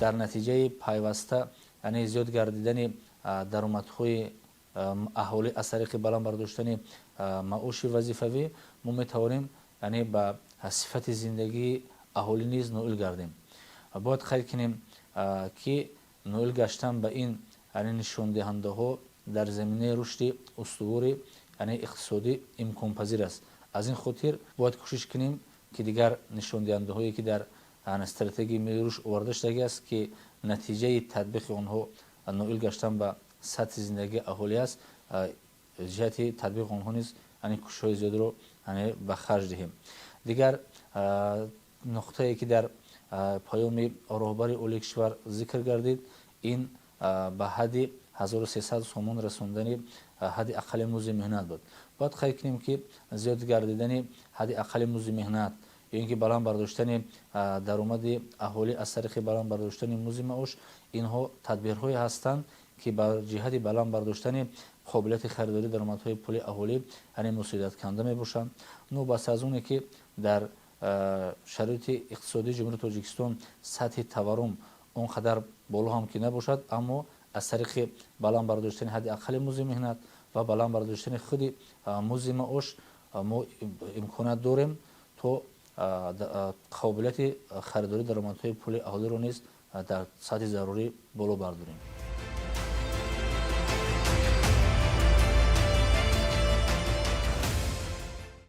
дар натиҷаи пайваста яъне зиёд гардидани даромадҳои аҳолӣ аз тариқи баланд бардоштани маоши вазифавӣ мо метавонем яъне ба сифати зиндагии аҳолӣ низ ноил гардем. бояд қайд кунем ки ноил гаштан ба ин нишондиҳандаҳо дар заминаи рушди устувори иқтисодӣ имконпазир аст. аз ин хотир бояд кӯшиш кунем ки дигар нишондиҳандаҳое ки дар стратегияи миллии рушд оварда шудагиаст ки натиҷаи татбиқи онҳо ноил гаштан ба сатҳи зиндагии аҳолӣ аст, ҷиҳати татбиқи онҳо низ кӯшишҳои зиёдро ба харҷ диҳем. дигар нуқтае ки дар паёми роҳбари олии кишвар зикр гардид, ин ба ҳадди 1300 сомон расондани ҳадди аққали музди меҳнат буд. бояд қайд кунем ки зиёд гардидани ҳадди аққали музди меҳнат ё ин ки баланд бардоштани даромади аҳолӣ аз тариқи баланд бардоштани музди маош, инҳо тадбирҳое ҳастанд ки ба ҷиҳати баланд бардоштани қобилияти харидори даромадҳои пули аҳолӣ мусоидаткунанда мебошанд. но бас аз оне ки дар шароити иқтисодии ҷумҳурии Тоҷикистон сатҳи таворрум он қадар боло ҳам ки набошад, аммо аз тариқи баланд бардоштани ҳадди аққали музди меҳнат ва баланд бардоштани худи музди маош мо имконият дорем то қобилияти харидори даромадҳои пули аҳолиро низ дар сатҳи зарурӣ боло бардорем.